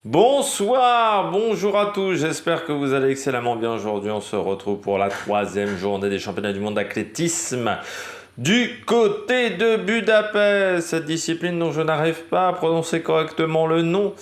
Bonsoir, bonjour à tous, j'espère que vous allez excellemment bien aujourd'hui. On se retrouve pour la troisième journée des championnats du monde d'athlétisme du côté de Budapest. Cette discipline dont je n'arrive pas à prononcer correctement le nom.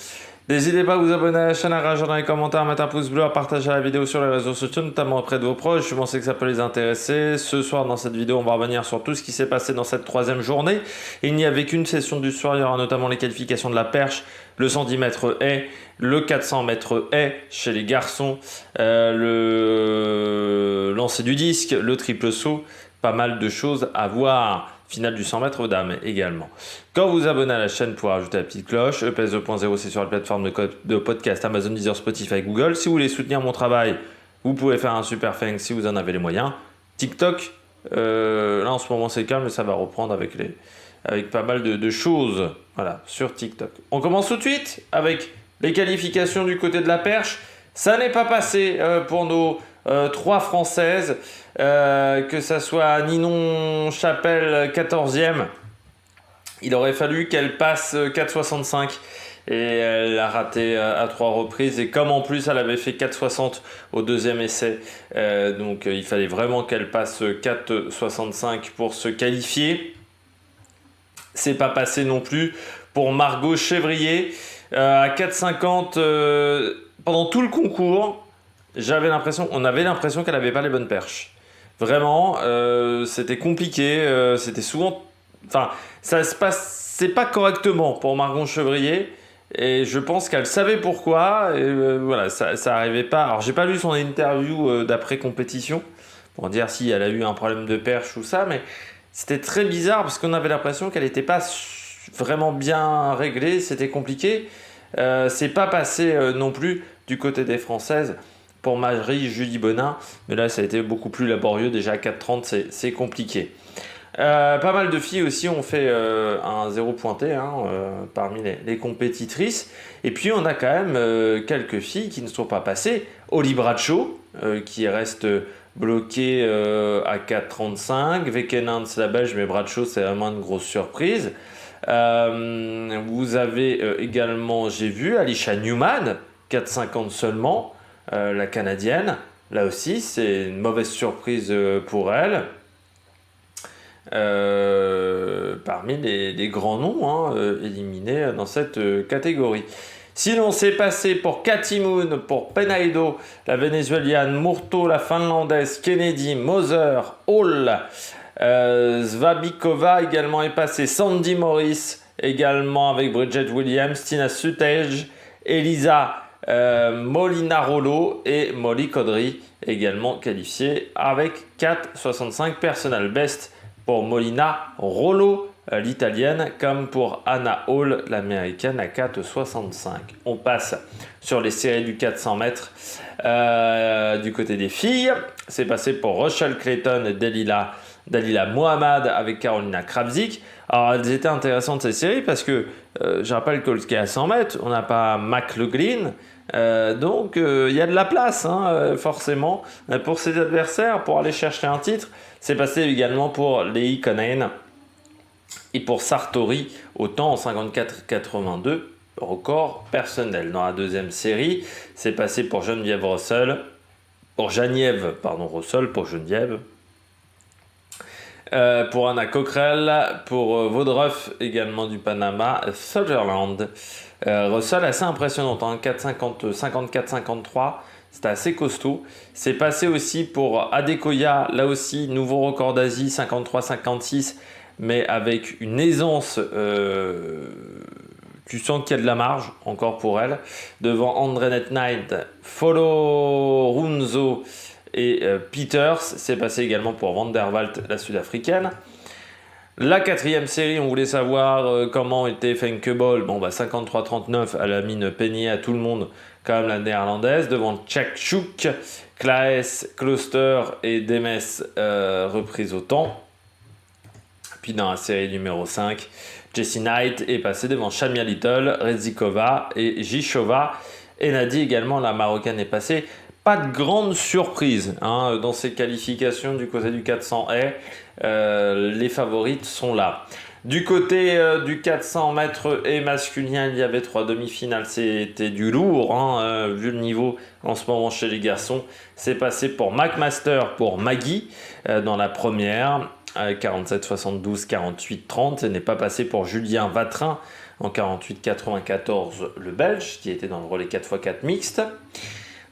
N'hésitez pas à vous abonner à la chaîne, à réagir dans les commentaires, à mettre un pouce bleu, à partager la vidéo sur les réseaux sociaux, notamment auprès de vos proches. Je pensais que ça peut les intéresser. Ce soir, dans cette vidéo, on va revenir sur tout ce qui s'est passé dans cette troisième journée. Il n'y avait qu'une session du soir. Il y aura notamment les qualifications de la perche, le 110 mètres haies, le 400 mètres haies chez les garçons, le lancer du disque, le triple saut. Pas mal de choses à voir. Finale du 100 mètres aux dames également. Quand vous vous abonnez à la chaîne pour ajouter la petite cloche, EPS 2.0 c'est sur la plateforme de podcast Amazon, Deezer, Spotify, Google. Si vous voulez soutenir mon travail, vous pouvez faire un super thanks si vous en avez les moyens. TikTok, là en ce moment c'est calme mais ça va reprendre avec pas mal de choses voilà, sur TikTok. On commence tout de suite avec les qualifications du côté de la perche. Ça n'est pas passé pour nos 3 Françaises, que ça soit Ninon Chapelle 14e, il aurait fallu qu'elle passe 4,65 et elle a raté à 3 reprises, et comme en plus elle avait fait 4,60 au deuxième essai, donc il fallait vraiment qu'elle passe 4,65 pour se qualifier. C'est pas passé non plus pour Margot Chevrier à 4,50 pendant tout le concours. On avait l'impression qu'elle n'avait pas les bonnes perches. Vraiment, c'était compliqué. C'était souvent, enfin, ça se passait pas correctement pour Margot Chevrier. Et je pense qu'elle savait pourquoi. Et voilà, ça arrivait pas. Alors, j'ai pas lu son interview d'après compétition pour dire si elle a eu un problème de perche ou ça, mais c'était très bizarre parce qu'on avait l'impression qu'elle n'était pas vraiment bien réglée. C'était compliqué. C'est pas passé non plus du côté des Françaises pour Marie-Julie Bonin, mais là ça a été beaucoup plus laborieux. Déjà à 4,30 c'est compliqué. Pas mal de filles aussi ont fait un zéro pointé parmi les compétitrices. Et puis on a quand même quelques filles qui ne sont pas passées. Oli Bradshaw qui reste bloquée à 4,35. Wekenant la belge, mais Bradshaw c'est vraiment une grosse surprise. Vous avez également, j'ai vu, Alicia Newman, 4,50 seulement, la canadienne. Là aussi, c'est une mauvaise surprise pour elle. Parmi les grands noms éliminés dans cette catégorie. Sinon, c'est passé pour Cathy Moon, pour Penaido, la vénézuélienne, Murto, la finlandaise, Kennedy, Moser, Hall, Zvabikova également est passée, Sandy Morris également avec Bridget Williams, Tina Sutage, Elisa Molinarolo et Molly Caudry également qualifiée avec 4,65 personal best pour Molina Rollo, l'italienne, comme pour Anna Hall, l'américaine, à 4,65. On passe sur les séries du 400 mètres. Du côté des filles, c'est passé pour Rochelle Clayton et Dalila Mohamed avec Carolina Kravzik. Alors, elles étaient intéressantes ces séries parce que, je rappelle que le ski à 100 mètres, on n'a pas McLaughlin. Donc il y a de la place forcément pour ses adversaires pour aller chercher un titre. C'est passé également pour Leigh Conane et pour Sartori, autant en 54,82, record personnel. Dans la deuxième série, c'est passé pour Geneviève Russell, pour Geneviève, pour Anna Cockrell, pour Vaudreuff également du Panama, Sutherland. Russell assez impressionnante, 54-53, c'était assez costaud. C'est passé aussi pour Adekoya, là aussi nouveau record d'Asie, 53-56, mais avec une aisance, tu sens qu'il y a de la marge encore pour elle. Devant Andrenet Knight, Follow Runzo et Peters. C'est passé également pour Van der Waalt, la sud-africaine. La quatrième série, on voulait savoir comment était Fenkebol. 53-39, elle a mis une peignée à tout le monde, comme la néerlandaise. Devant Tchakchouk, Klaes, Kloster et Demes, reprise au temps. Puis dans la série numéro 5, Jessie Knight est passée devant Shamia Little, Rezikova et Jishova. Et Nadi également, la marocaine, est passée. Pas de grande surprise dans ces qualifications du côté du 400 haies. Les favorites sont là. Du côté du 400 mètres et masculin, il y avait 3 demi-finales. C'était du lourd, hein, vu le niveau en ce moment chez les garçons. C'est passé pour McMaster, pour Maggie, dans la première, 47-72, 48-30. Ce n'est pas passé pour Julien Vatrin, en 48-94, le Belge, qui était dans le relais 4x4 mixte.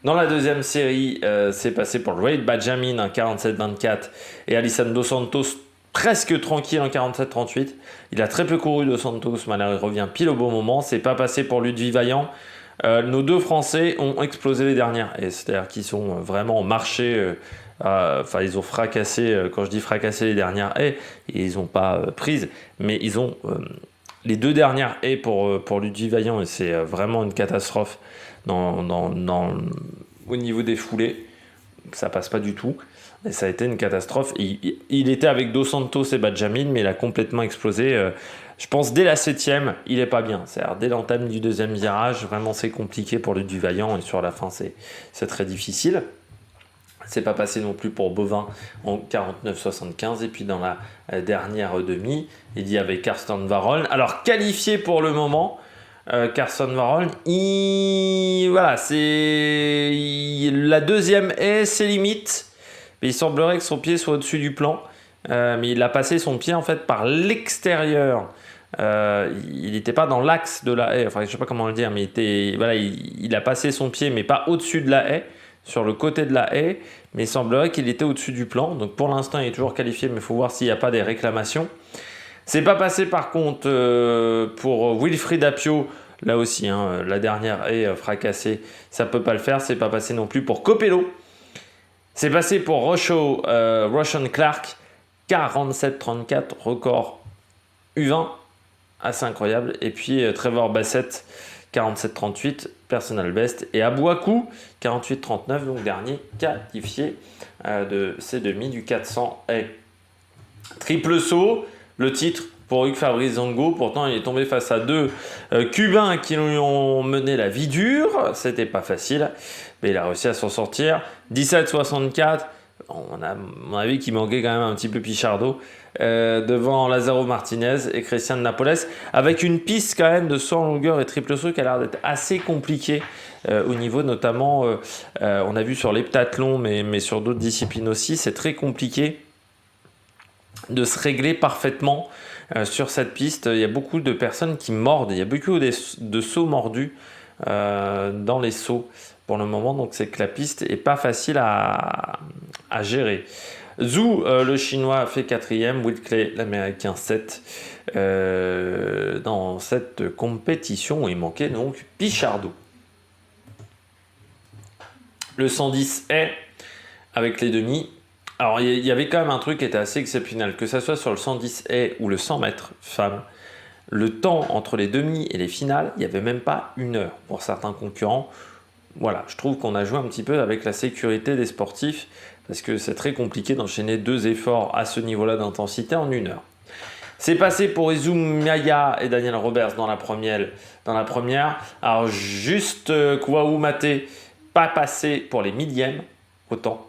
Dans la deuxième série, c'est passé pour Wade Benjamin en 47-24 et Alisson Dos Santos presque tranquille en 47-38. Il a très peu couru Dos Santos, mais alors il revient pile au bon moment. C'est pas passé pour Ludwig Vaillant. Nos deux Français ont explosé les dernières haies, c'est-à-dire qu'ils sont vraiment marché. Ils ont fracassé, quand je dis fracassé les dernières haies, ils n'ont pas prises, mais ils ont les deux dernières haies pour Ludwig Vaillant, et c'est vraiment une catastrophe au niveau des foulées. Ça passe pas du tout. Et ça a été une catastrophe. Il était avec Dos Santos et Benjamin, mais il a complètement explosé. Je pense dès la 7e, il est pas bien. C'est-à-dire dès l'entame du deuxième virage, vraiment c'est compliqué pour Ludwig Vaillant, et sur la fin c'est très difficile. C'est pas passé non plus pour Bovin en 49-75. Et puis dans la dernière demi, il y avait Karsten Warholm. Alors qualifié pour le moment, Karsten Warholm, c'est la deuxième haie, c'est limite. Mais il semblerait que son pied soit au-dessus du plan. Mais il a passé son pied en fait par l'extérieur. Il n'était pas dans l'axe de la haie. Enfin, je sais pas comment le dire, mais il a passé son pied, mais pas au-dessus de la haie, sur le côté de la haie. Mais il semblerait qu'il était au-dessus du plan. Donc pour l'instant, il est toujours qualifié, mais il faut voir s'il n'y a pas des réclamations. C'est pas passé par contre pour Wilfried Apio. Là aussi, hein, la dernière haie fracassée, ça peut pas le faire. C'est pas passé non plus pour Copello. C'est passé pour Roshan Clark, 47-34, record U20, assez incroyable. Et puis Trevor Bassett, 47-38, personal best. Et Abouakou, 48-39, donc dernier qualifié de ces demi du 400 haies. Triple saut, le titre pour Hugues Fabrice Zango. Pourtant, il est tombé face à deux Cubains qui lui ont mené la vie dure. C'était pas facile, mais il a réussi à s'en sortir. 17-64, on a vu qu'il manquait quand même un petit peu Pichardo devant Lazaro Martinez et Christian Napoles, avec une piste quand même de saut en longueur et triple saut qui a l'air d'être assez compliquée au niveau notamment, on a vu sur l'heptathlon, mais sur d'autres disciplines aussi, c'est très compliqué de se régler parfaitement sur cette piste. Il y a beaucoup de personnes qui mordent, il y a beaucoup de sauts mordus dans les sauts pour le moment, donc c'est que la piste est pas facile à gérer. Zhu, le chinois, fait 4e, Will Clay, l'américain, 7 dans cette compétition. Il manquait donc Pichardo. Le 110 est avec les demi. Alors, il y avait quand même un truc qui était assez exceptionnel, que ça soit sur le 110 haies ou le 100 mètres femmes, le temps entre les demi et les finales, il n'y avait même pas 1 heure pour certains concurrents. Voilà, je trouve qu'on a joué un petit peu avec la sécurité des sportifs, parce que c'est très compliqué d'enchaîner 2 efforts à ce niveau-là d'intensité en 1 heure. C'est passé pour Izum Maya et Daniel Roberts dans la première. Alors, juste Kouaou Maté, pas passé pour les millièmes, autant.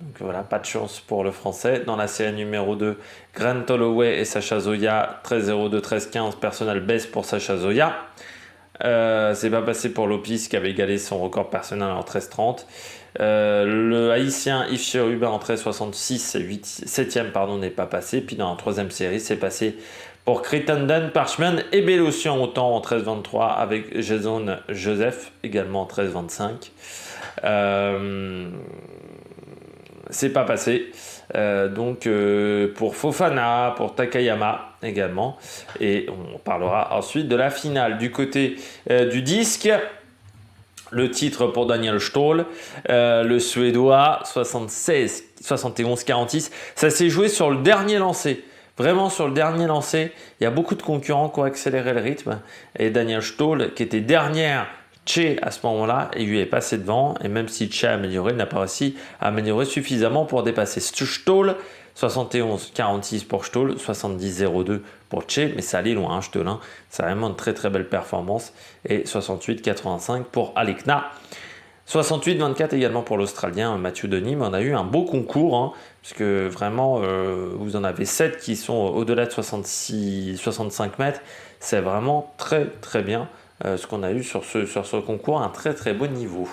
Donc voilà, pas de chance pour le français. Dans la série numéro 2, Grant Holloway et Sacha Zoya, 13-02, 13-15, personnel baisse pour Sacha Zoya. C'est pas passé pour Lopis qui avait égalé son record personnel en 13-30. Le haïtien Yves Cherubin en 13-66, 7e n'est pas passé. Puis dans la troisième série, c'est passé pour Crittenden, Parchman et Bélocian autant en 13-23 avec Jason Joseph également en 13-25. C'est pas passé. Donc pour Fofana, pour Takayama également. Et on parlera ensuite de la finale. Du côté du disque, le titre pour Daniel Stoll, le Suédois, 71-46. Ça s'est joué sur le dernier lancer. Vraiment sur le dernier lancer. Il y a beaucoup de concurrents qui ont accéléré le rythme. Et Daniel Stoll, qui était dernière, Che à ce moment-là, il lui est passé devant, et même si Che a amélioré, il n'a pas réussi à améliorer suffisamment pour dépasser Stoll. 71-46 pour Stoll, 70-02 pour Che, mais ça allait loin, Stoll, c'est vraiment une très très belle performance, et 68-85 pour Alekna. 68-24 également pour l'Australien Mathieu Denis, mais on a eu un beau concours, hein, puisque vraiment, vous en avez 7 qui sont au-delà de 65 mètres. C'est vraiment très très bien ce qu'on a eu sur ce concours, un très très beau niveau.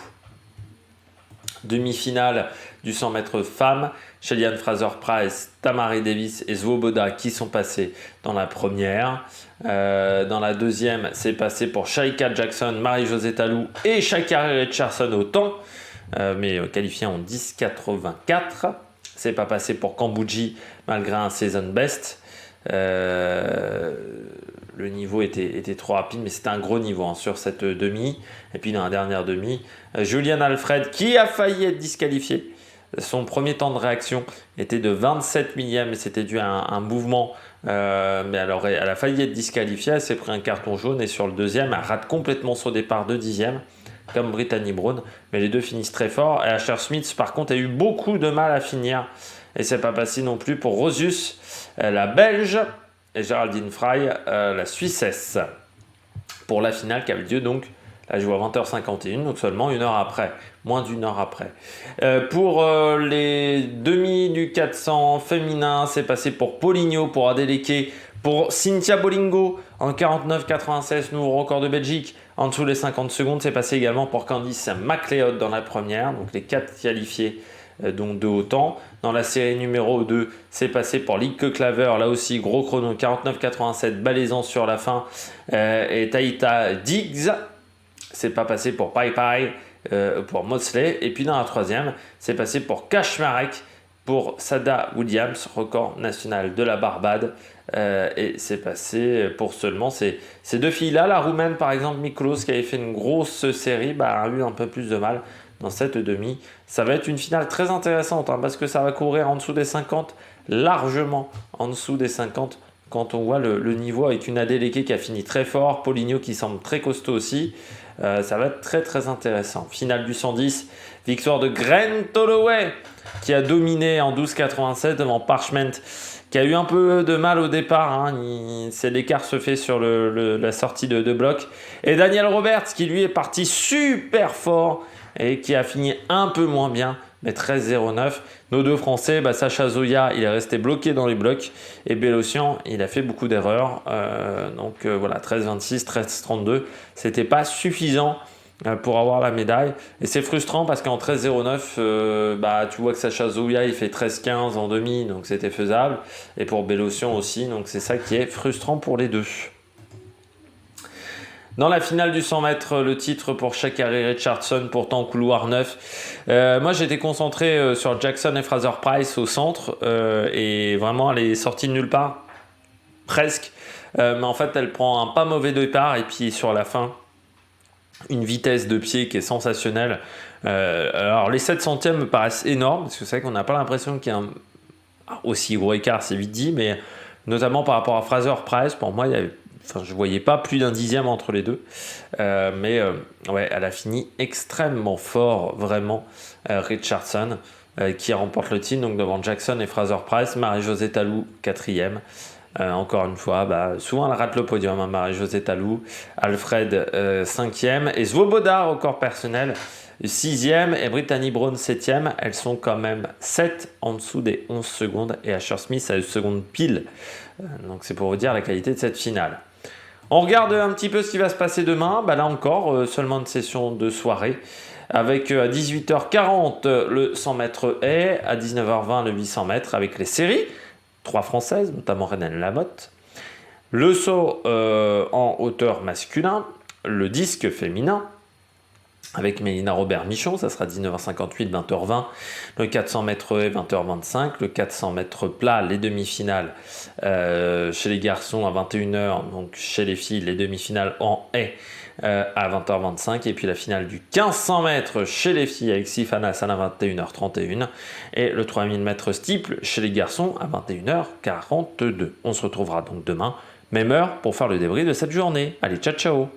Demi-finale du 100 mètres femmes, Shelly-Ann Fraser-Pryce, Tamari Davis et Svoboda qui sont passés dans la première. Dans la deuxième, c'est passé pour Shaika Jackson, Marie-Josée Talou et Sha'Carri Richardson au temps, mais qualifié en 10,84. C'est pas passé pour Kambodji malgré un season best. Le niveau était trop rapide, mais c'était un gros niveau hein, sur cette demi. Et puis dans la dernière demi, Julian Alfred qui a failli être disqualifié. Son premier temps de réaction était de 27 millièmes et c'était dû à un mouvement. Mais alors, elle a failli être disqualifiée, elle s'est pris un carton jaune et sur le deuxième, elle rate complètement son départ de 10e, comme Brittany Brown. Mais les deux finissent très fort. Et Asher Smith, par contre, a eu beaucoup de mal à finir. Et c'est pas passé non plus pour Rosius, la Belge, et Geraldine Fry, la Suissesse. Pour la finale qui avait lieu donc, là je vois 20h51, donc seulement une heure après, moins d'une heure après. Pour les demi du 400 féminin, c'est passé pour Poligno, pour Adeleke, pour Cynthia Bolingo en 49,96, nouveau record de Belgique. En dessous des 50 secondes, c'est passé également pour Candice McLeod dans la première, donc les 4 qualifiés donc de haut temps. Dans la série numéro 2, c'est passé pour Lieke Klaver, là aussi gros chrono 49,87, balaisant sur la fin, et Taïta Diggs. C'est pas passé pour Pai Pai, pour Mosley. Et puis dans la troisième, c'est passé pour Kaczmarek, pour Sada Williams, record national de la Barbade. Et c'est passé pour seulement ces deux filles-là. La Roumaine, par exemple, Miklos, qui avait fait une grosse série, a eu un peu plus de mal dans cette demi. Ça va être une finale très intéressante, hein, parce que ça va courir en dessous des 50, largement en dessous des 50, quand on voit le niveau avec une Adeleke qui a fini très fort, Poligno qui semble très costaud aussi. Ça va être très très intéressant. Finale du 110, victoire de Grant Holloway qui a dominé en 12,87 devant Parchment, qui a eu un peu de mal au départ. Hein. L'écart se fait sur la sortie de bloc. Et Daniel Roberts qui lui est parti super fort et qui a fini un peu moins bien, mais 13,09. Nos deux Français, Sacha Zoya, il est resté bloqué dans les blocs, et Bélocian, il a fait beaucoup d'erreurs. Donc voilà, 13,26, 13,32, c'était pas suffisant pour avoir la médaille. Et c'est frustrant parce qu'en 13,09, tu vois que Sacha Zoya, il fait 13,15 en demi, donc c'était faisable. Et pour Bélocian aussi, donc c'est ça qui est frustrant pour les deux. Dans la finale du 100 mètres, le titre pour Sha'Carri Richardson, pourtant couloir 9. Moi, j'étais concentré sur Jackson et Fraser-Pryce au centre. Et vraiment, elle est sortie de nulle part. Presque. Mais en fait, elle prend un pas mauvais départ. Et puis, sur la fin, une vitesse de pied qui est sensationnelle. Alors, les 7 centièmes me paraissent énormes. Parce que c'est vrai qu'on n'a pas l'impression qu'il y a un aussi gros écart, c'est vite dit. Mais notamment par rapport à Fraser-Pryce, pour moi, il y avait... je ne voyais pas plus d'un dixième entre les deux. Ouais, elle a fini extrêmement fort, vraiment, Richardson, qui remporte le titre donc devant Jackson et Fraser-Pryce. Marie-Josée Talou, 4e. Encore une fois, souvent elle rate le podium, hein, Marie-Josée Talou. Alfred, 5e. Et Svoboda, record personnel, 6e. Et Brittany Brown, 7e. Elles sont quand même 7 en dessous des 11 secondes. Et Asher Smith a une seconde pile. Donc c'est pour vous dire la qualité de cette finale. On regarde un petit peu ce qui va se passer demain. Là encore, seulement une session de soirée. Avec à 18h40 le 100 mètres haies, à 19h20 le 800 mètres avec les séries. 3 françaises, notamment Renan Lamotte. Le saut en hauteur masculin. Le disque féminin. Avec Mélina Robert-Michon, ça sera 19h58, 20h20. Le 400 mètres haies, 20h25. Le 400 mètres plat, les demi-finales chez les garçons à 21h. Donc chez les filles, les demi-finales en haies à 20h25. Et puis la finale du 1500 mètres chez les filles avec Sifan Hassan à 21h31. Et le 3000 mètres steeple chez les garçons à 21h42. On se retrouvera donc demain, même heure, pour faire le débrief de cette journée. Allez, ciao ciao!